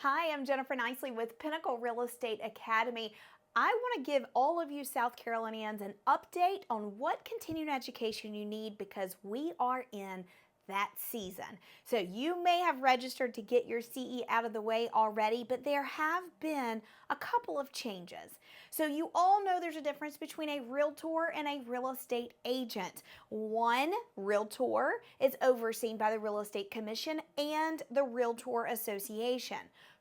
Hi, I'm Jennifer Nicely with Pinnacle Real Estate Academy. I want to give all of you South Carolinians an update on what continuing education you need because we are in that season. So you may have registered to get your CE out of the way already, but there have been a couple of changes. So you all know there's a difference between a realtor and a real estate agent. One realtor is overseen by the Real Estate Commission and the Realtor Association.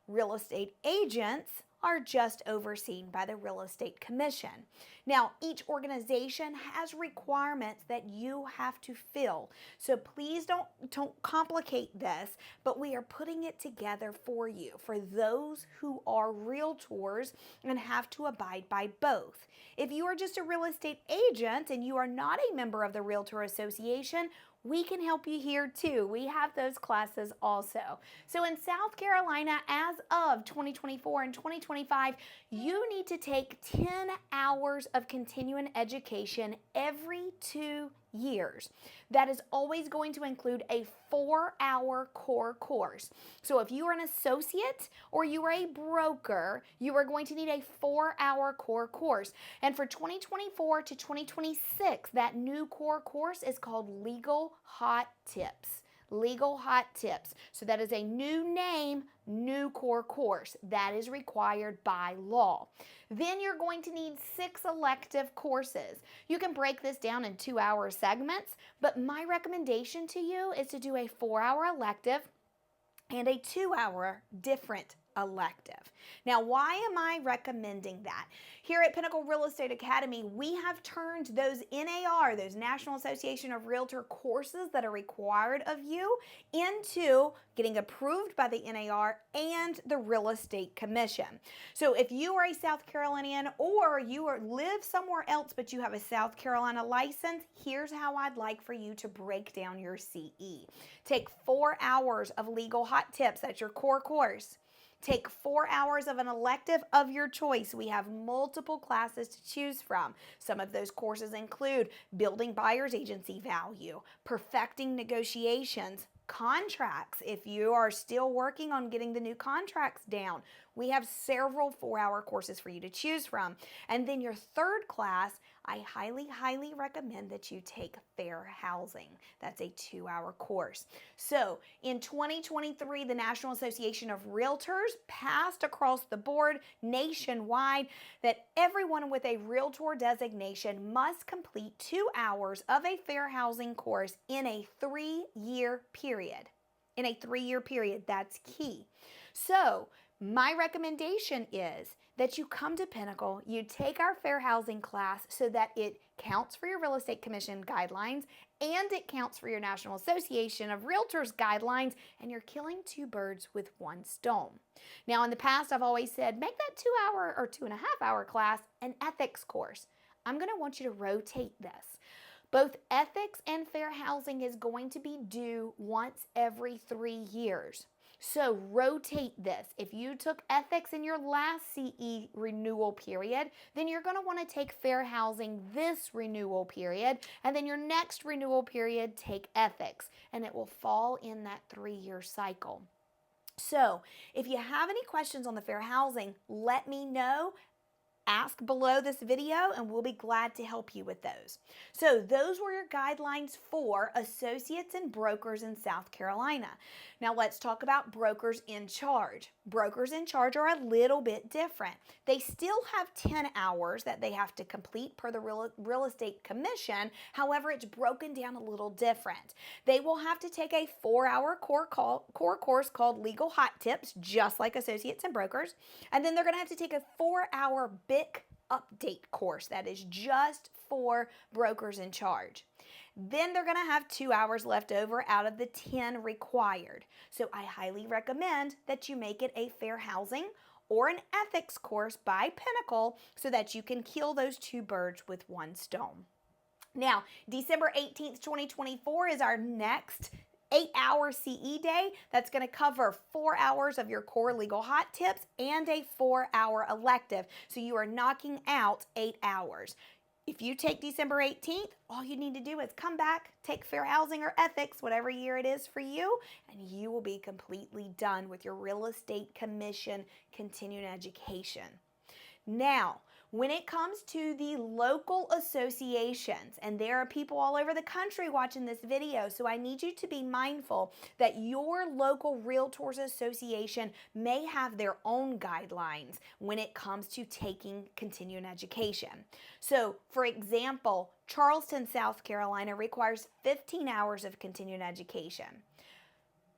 Real estate agents are just overseen by the Real Estate Commission. Now, each organization has requirements that you have to fill. So please don't complicate this, but we are putting it together for you, for those who are realtors and have to abide by both. If you are just a real estate agent and you are not a member of the Realtor Association, we can help you here too. We have those classes also. So in South Carolina, as of 2024 and 2025, you need to take 10 hours of continuing education every 2 years. That is always going to include a 4-hour core course. So if you are an associate or you are a broker, you are going to need a 4-hour core course. And for 2024 to 2026, that new core course is called Legal Hot Tips. Legal Hot Tips. So that is a new name, new core course that is required by law. Then you're going to need 6 elective courses. You can break this down in 2-hour segments, but my recommendation to you is to do a 4-hour elective and a 2-hour different elective. Now, why am I recommending that? Here at Pinnacle Real Estate Academy, we have turned those NAR, those National Association of Realtor courses that are required of you, into getting approved by the NAR and the Real Estate Commission. So if you are a South Carolinian or you live somewhere else but you have a South Carolina license, here's how I'd like for you to break down your CE. Take 4 hours of Legal Hot Tips, that's your core course. Take 4 hours of an elective of your choice. We have multiple classes to choose from. Some of those courses include building buyer's agency value, perfecting negotiations, contracts. If you are still working on getting the new contracts down, we have several 4-hour courses for you to choose from. And then your third class, I highly recommend that you take Fair Housing. That's a 2-hour course. So in 2023, the National Association of Realtors passed across the board nationwide that everyone with a Realtor designation must complete 2 hours of a Fair Housing course in a 3-year period. In a 3-year period, that's key. So my recommendation is that you come to Pinnacle, you take our Fair Housing class so that it counts for your Real Estate Commission guidelines and it counts for your National Association of Realtors guidelines, and you're killing 2 birds with 1 stone. Now, in the past, I've always said, make that 2-hour or 2.5-hour class an ethics course. I'm going to want you to rotate this. Both ethics and Fair Housing is going to be due once every 3 years. So rotate this. If you took ethics in your last CE renewal period, then you're going to want to take Fair Housing this renewal period, and then your next renewal period, take ethics, and it will fall in that 3-year cycle. So if you have any questions on the Fair Housing, let me know. Ask below this video and we'll be glad to help you with those. So those were your guidelines for associates and brokers in South Carolina. Now let's talk about brokers in charge. Brokers in charge are a little bit different. They still have 10 hours that they have to complete per the Real Estate Commission. However, it's broken down a little different. They will have to take a 4-hour core course called Legal Hot Tips, just like associates and brokers. And then they're going to have to take a 4-hour BIC update course that is just for brokers in charge. Then they're going to have 2 hours left over out of the 10 required. So I highly recommend that you make it a Fair Housing or an ethics course by Pinnacle so that you can kill those 2 birds with 1 stone. Now, December 18th, 2024 is our next 8-hour CE day. That's going to cover 4 hours of your core Legal Hot Tips and a 4-hour elective. So you are knocking out 8 hours. If you take December 18th, all you need to do is come back, take Fair Housing or Ethics, whatever year it is for you, and you will be completely done with your Real Estate Commission continuing education. Now, when it comes to the local associations, and there are people all over the country watching this video, so I need you to be mindful that your local Realtors Association may have their own guidelines when it comes to taking continuing education. So, for example, Charleston, South Carolina requires 15 hours of continuing education.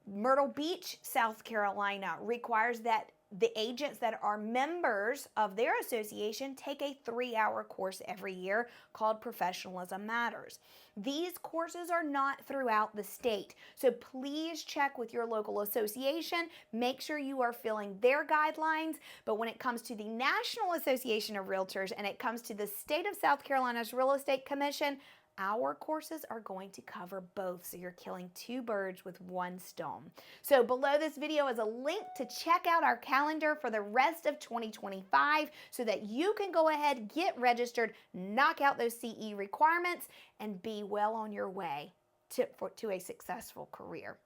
Myrtle Beach, South Carolina requires that the agents that are members of their association take a 3-hour course every year called Professionalism Matters. These courses are not throughout the state, so please check with your local association. Make sure you are filling their guidelines. But when it comes to the National Association of Realtors and it comes to the state of South Carolina's Real Estate Commission, our courses are going to cover both, so you're killing 2 birds with 1 stone. So below this video is a link to check out our calendar for the rest of 2025 so that you can go ahead, get registered, knock out those CE requirements, and be well on your way to a successful career.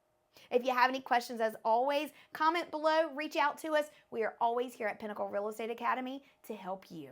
If you have any questions, as always, comment below, reach out to us. We are always here at Pinnacle Real Estate Academy to help you.